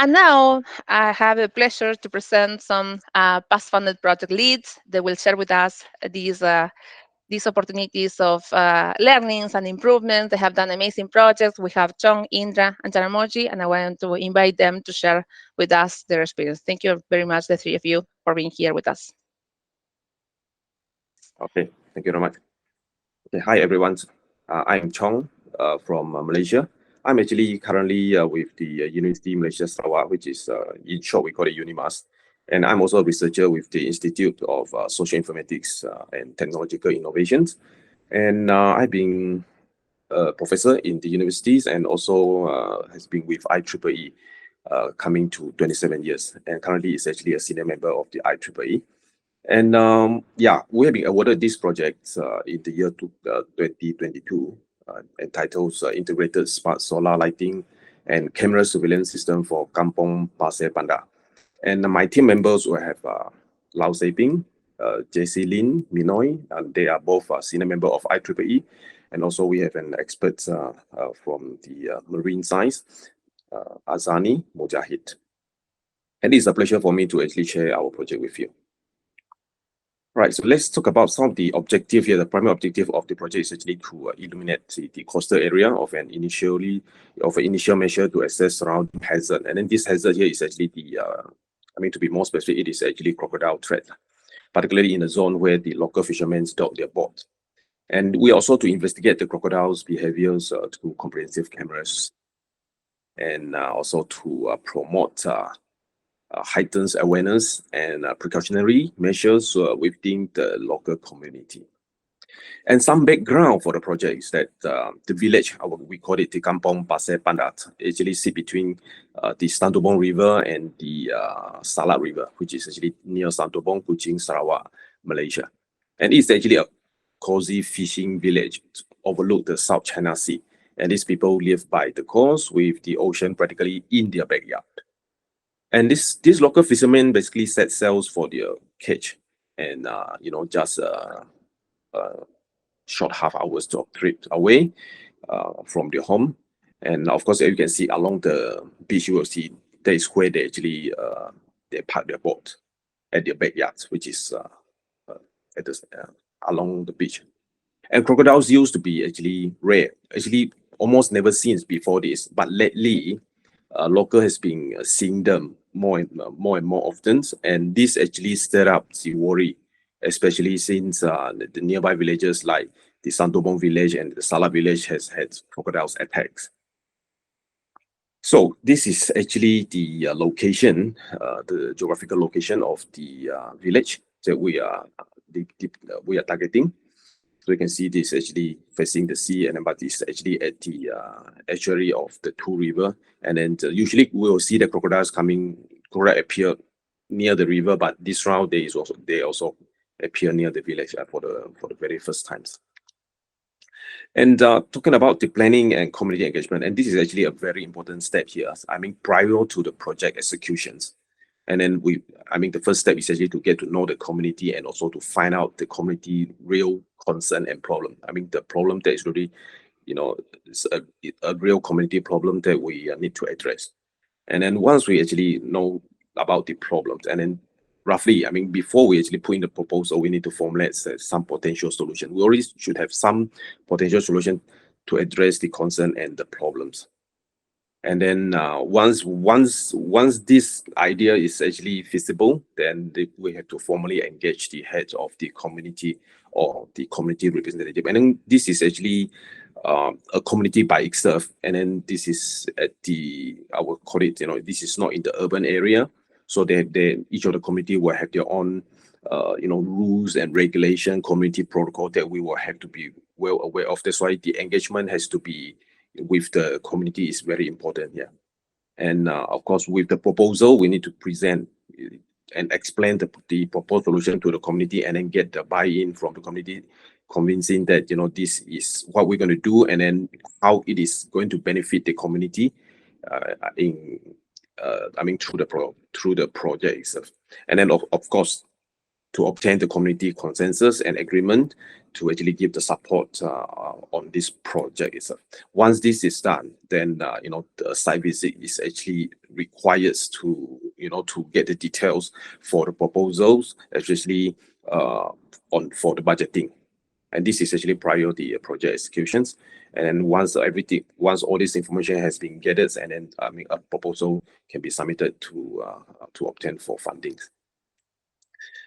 And now I have the pleasure to present some past funded project leads. They will share with us these opportunities of learnings and improvements. They have done amazing projects. We have Chong, Indra, and Jaramoji, and I want to invite them to share with us their experience. Thank you very much, the three of you, for being here with us. Okay, thank you very much. Okay, hi everyone. I'm Chong from Malaysia. I'm actually currently with the University Malaysia Sarawak, which is in short we call it UNIMAS. And I'm also a researcher with the Institute of Social Informatics and Technological Innovations. And I've been a professor in the universities and also has been with IEEE coming to 27 years. And currently is actually a senior member of the IEEE. And yeah, we have been awarded this project in the year 2022, entitled Integrated Smart Solar Lighting and Camera Surveillance System for Kampong Pasir Panda. And my team members will have Lau Seping, JC Lin, Minoy, and they are both senior member of IEEE. And also we have an expert from the marine science, Azani Mujahid. And it's a pleasure for me to actually share our project with you. Right, so let's talk about some of the objective here. The primary objective of the project is actually to illuminate the coastal area of an initial measure to assess surrounding hazard. And then this hazard here is actually the, to be more specific, it is actually crocodile threat, particularly in a zone where the local fishermen dock their boat. And we also to investigate the crocodiles' behaviors through comprehensive cameras, and also to promote heightens awareness and precautionary measures within the local community. And some background for the project is that the village, we call it the Kampong Pasir Panda, actually sit between the Santubong River and the Salak River, which is actually near Santubong, Kuching, Sarawak, Malaysia. And it's actually a cozy fishing village overlook the South China Sea. And these people live by the coast with the ocean practically in their backyard. And this local fishermen basically set sails for their catch, and just short half hours trip away from their home. And of course, as you can see along the beach, you will see that is where they actually they park their boat at their backyards, which is along the beach. And crocodiles used to be actually rare, actually almost never seen before this, but lately local has been seeing them more and more often, and this actually stirred up the worry, especially since the nearby villages like the Santubong village and the Salak village has had crocodiles attacks. So this is actually the location, the geographical location of the village that we are targeting. So you can see this actually facing the sea, and but it's actually at the estuary of the two river. And then usually we will see the crocodiles appear near the river, but this round they also appear near the village for the very first times. And talking about the planning and community engagement, and this is actually a very important step here. Prior to the project executions. And then the first step is actually to get to know the community and also to find out the community real concern and problem. The problem that is really, it's a real community problem that we need to address. And then once we actually know about the problems, and then roughly, before we actually put in the proposal, we need to formulate some potential solution. We already should have some potential solution to address the concern and the problems. And then once this idea is actually feasible, then we have to formally engage the heads of the community or the community representative. And then this is actually a community by itself. And then this is at I will call it, this is not in the urban area. So each of the community will have their own, rules and regulation, community protocol that we will have to be well aware of. That's why the engagement has to be with the community is very important here. And of course, with the proposal, we need to present and explain the proposed solution to the community, and then get the buy-in from the community, convincing that this is what we're going to do, and then how it is going to benefit the community through the project itself. And then of course, to obtain the community consensus and agreement, to actually give the support on this project itself. Once this is done, then the site visit is actually required to to get the details for the proposals, especially for the budgeting. And this is actually prior the project executions. And once all this information has been gathered, and then a proposal can be submitted to obtain for fundings.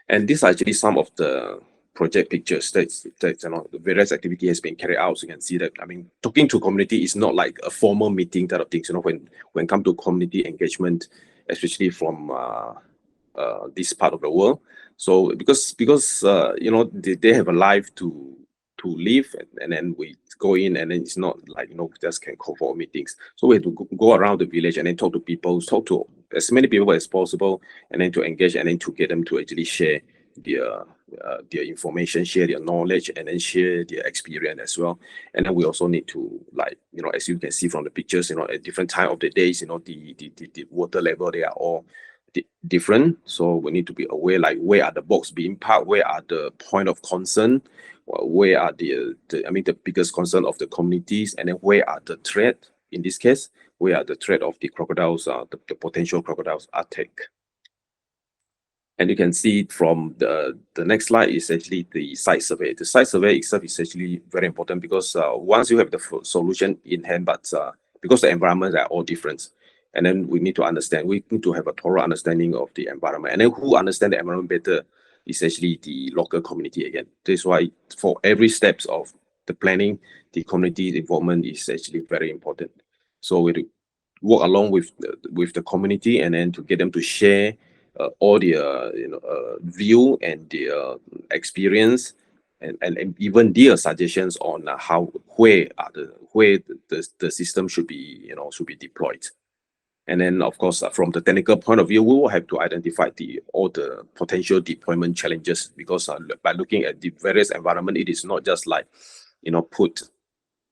And these are actually some of the project pictures that the various activity has been carried out. So you can see that, talking to community is not like a formal meeting type of things. When come to community engagement, especially from this part of the world. So because they have a life to live, and then we go in, and then it's not like just can call for meetings. So we have to go around the village and then talk to people, talk to as many people as possible, and then to engage, and then to get them to actually share their information, share their knowledge, and then share their experience as well. And then we also need to, as you can see from the pictures, at different time of the days, the water level, they are all different. So we need to be aware, like, where are the boats being parked, where are the point of concern, where are the biggest concern of the communities, and then where are the threat, in this case, where are the threat of the crocodiles, the potential crocodiles attack. And you can see from the next slide is actually the site survey. The site survey itself is actually very important, because once you have the solution in hand, but because the environments are all different, and then we need to have a thorough understanding of the environment. And then who understand the environment better is actually the local community again. That's why for every steps of the planning, the community involvement is actually very important. So we work along with the community, and then to get them to share all their view and their experience, and even their suggestions on where the system should be deployed. And then, of course, from the technical point of view, we will have to identify all the potential deployment challenges, because by looking at the various environment, it is not just like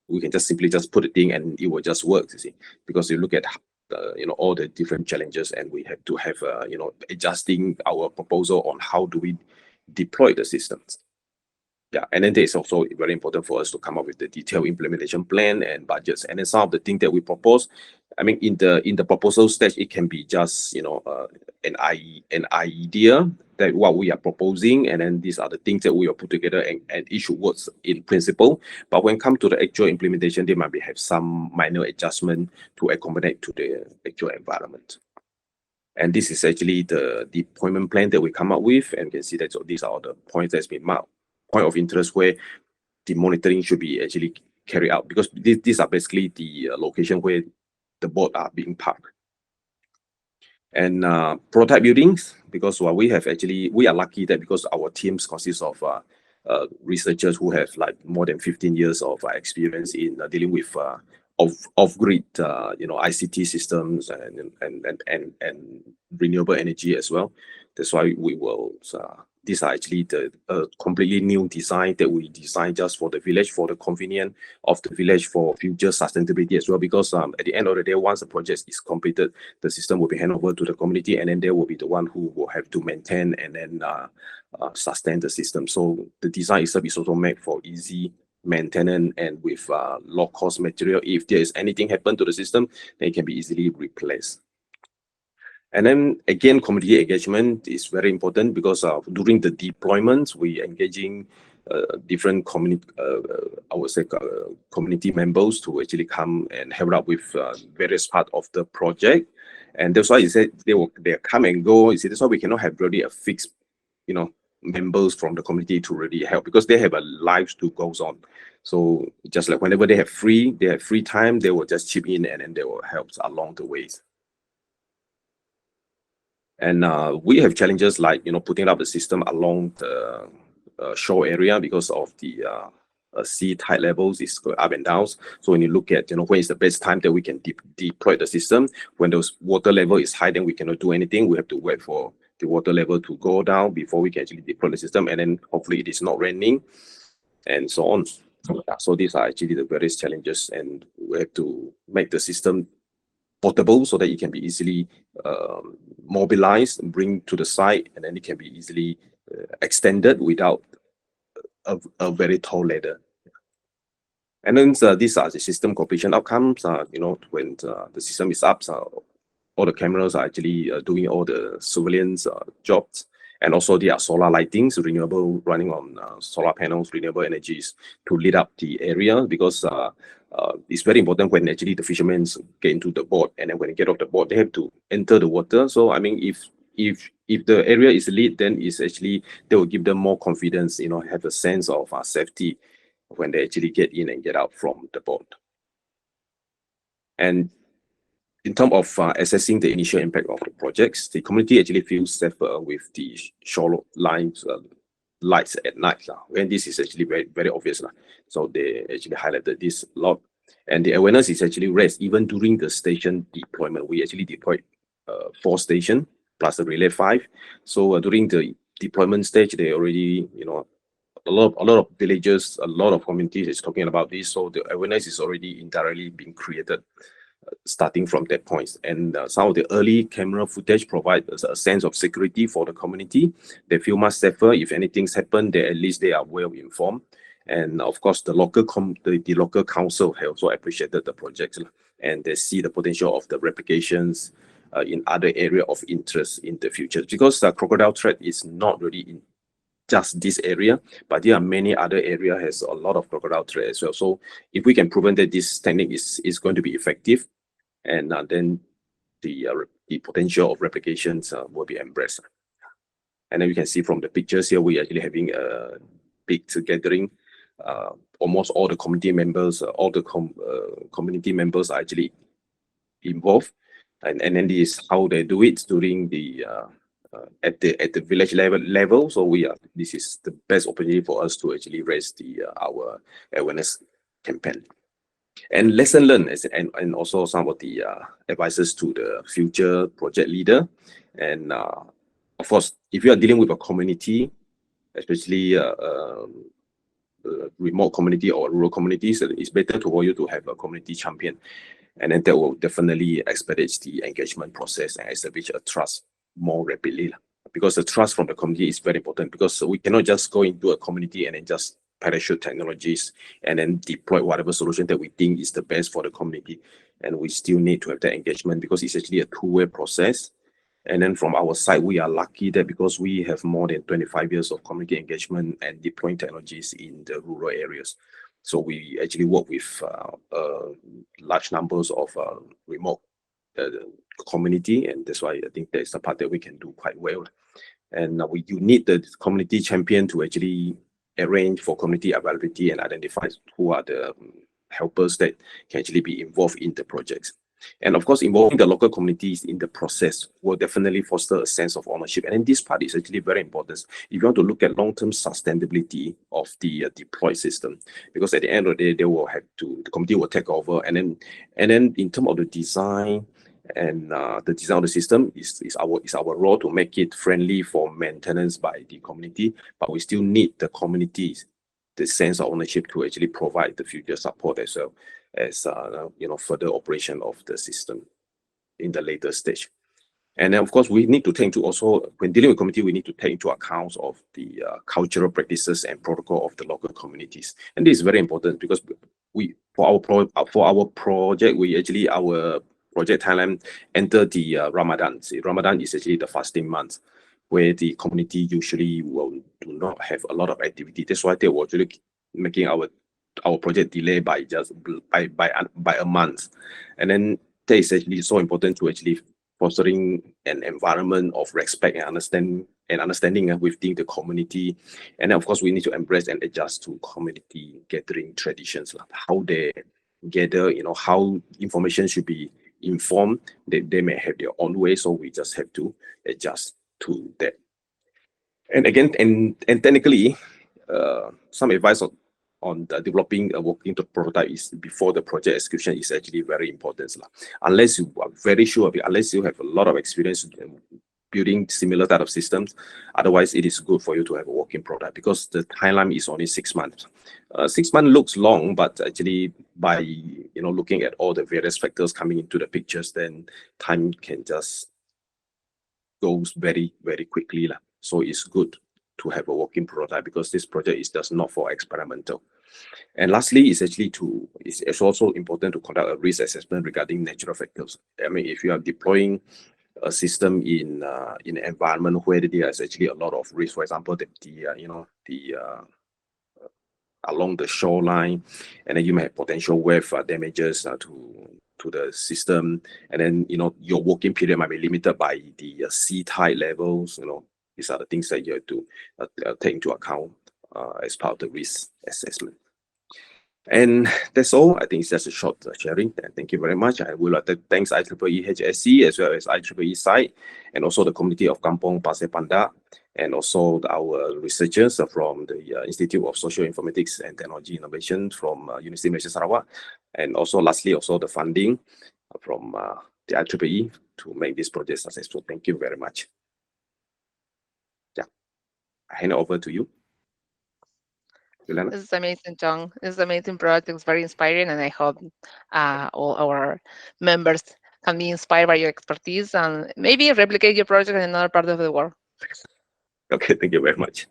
we can just simply put a thing and it will just work, you see, because you look at all the different challenges, and we have to have adjusting our proposal on how do we deploy the systems. Yeah, and then it's also very important for us to come up with the detailed implementation plan and budgets. And then some of the things that we propose, in the proposal stage, it can be just an idea that what we are proposing, and then these are the things that we will put together, and it should work in principle. But when it comes to the actual implementation, they might have some minor adjustment to accommodate to the actual environment. And this is actually the deployment plan that we come up with, and you can see that these are the points that's been marked, point of interest where the monitoring should be actually carried out, because these are basically the location where the boat are being parked. And prototype buildings, because we are lucky that because our teams consist of researchers who have like more than 15 years of experience in dealing with off-grid ICT systems and renewable energy as well. That's why we will these are actually the completely new design that we designed just for the village, for the convenience of the village, for future sustainability as well. Because at the end of the day, once the project is completed, the system will be handed over to the community, and then they will be the one who will have to maintain and then sustain the system. So the design itself is also made for easy maintenance and with low cost material. If there is anything happen to the system, then it can be easily replaced. And then again, community engagement is very important, because during the deployments, we engaging different community members to actually come and help out with various part of the project. And that's why you said they come and go. You see, that's why we cannot have really a fixed, members from the community to really help, because they have a lives to goes on. So just like whenever they have free time, they will just chip in, and then they will help along the ways. And we have challenges like putting up the system along the shore area, because of the sea tide levels is going up and down. So when you look at when is the best time that we can deploy the system, when those water level is high, then we cannot do anything. We have to wait for the water level to go down before we can actually deploy the system, and then hopefully it is not raining, and so on. So these are actually the various challenges, and we have to make the system portable so that it can be easily mobilized and bring to the site, and then it can be easily extended without a very tall ladder. And then these are the system completion outcomes. When the system is up, all the cameras are actually doing all the surveillance jobs. And also there are solar lightings, renewable, running on solar panels, renewable energies to lit up the area, because it's very important when actually the fishermen get into the boat, and then when they get off the boat, they have to enter the water. So I mean, if the area is lit, then it's actually, they will give them more confidence, have a sense of safety when they actually get in and get out from the boat. And in terms of assessing the initial impact of the projects, the community actually feels safer with the shorelines lights at night. And this is actually very, very obvious. So they actually highlighted this a lot. And the awareness is actually raised even during the station deployment. We actually deployed 4 stations plus the relay 5. So during the deployment stage, they already, a lot of villagers, a lot of communities is talking about this. So the awareness is already indirectly being created starting from that point. And some of the early camera footage provides a sense of security for the community. They feel much safer. If anything's happened, at least they are well informed. And of course, the local council have also appreciated the project, and they see the potential of the replications in other area of interest in the future. Because the crocodile threat is not really in just this area, but there are many other areas has a lot of crocodile threat as well. So if we can prove that this technique is going to be effective, and then the potential of replications will be embraced. And then you can see from the pictures here, we're actually having a big gathering. Almost all the community members, all the community members are actually involved. And then this is how they do it during the at the village level. So this is the best opportunity for us to actually raise our awareness campaign. And lesson learned, and also some of the advices to the future project leader. And of course, if you are dealing with a community, especially remote community or rural communities, it's better for you to have a community champion, and then that will definitely expedite the engagement process and establish a trust more rapidly. Because the trust from the community is very important, because we cannot just go into a community and then just parachute technologies and then deploy whatever solution that we think is the best for the community. And we still need to have that engagement, because it's actually a two-way process. And then from our side, we are lucky that because we have more than 25 years of community engagement and deploying technologies in the rural areas. So we actually work with large numbers of remote community, and that's why I think that's the part that we can do quite well. And you need the community champion to actually arrange for community availability and identify who are the helpers that can actually be involved in the projects. And of course, involving the local communities in the process will definitely foster a sense of ownership. And then this part is actually very important if you want to look at long-term sustainability of the deployed system, because at the end of the day, the community will take over. And then in terms of the design, and the design of the system is our role to make it friendly for maintenance by the community, but we still need the communities, the sense of ownership, to actually provide the future support as well as further operation of the system in the later stage. And then of course we need to take into also, when dealing with community, we need to take into account of the cultural practices and protocol of the local communities. And this is very important, because for our project, our project Thailand entered the Ramadan. Ramadan is actually the fasting month, where the community usually do not have a lot of activity. That's why they were actually making our project delay by a month. And then that is actually so important to actually fostering an environment of respect and understanding within the community. And then of course we need to embrace and adjust to community gathering traditions, how they gather, how information should be informed. They may have their own way, so we just have to adjust to that. And again, and technically, some advice on developing a working prototype is before the project execution is actually very important. Unless you are very sure of it, unless you have a lot of experience building similar type of systems, otherwise it is good for you to have a working prototype, because the timeline is only 6 months. 6 months looks long, but actually by looking at all the various factors coming into the pictures, then time can just goes very, very quickly. So it's good to have a working prototype, because this project is just not for experimental. And lastly, it's also important to conduct a risk assessment regarding natural factors. I mean, if you are deploying a system in an environment where there is actually a lot of risk, for example, the along the shoreline, and then you may have potential wave damages to the system, and then your working period might be limited by the sea tide levels. These are the things that you have to take into account as part of the risk assessment. And that's all. I think it's just a short sharing. And thank you very much. I would like to thank IEEE HSC as well as IEEE site, and also the community of Kampong Pasir Panda, and also our researchers from the Institute of Social Informatics and Technology Innovation from University of Malaysia Sarawak, and also lastly also the funding from the IEEE to make this project successful. Thank you very much. Yeah, I hand it over to you, Juliana. This is amazing, John. This is amazing project. It's very inspiring, and I hope all our members can be inspired by your expertise and maybe replicate your project in another part of the world. Okay, thank you very much.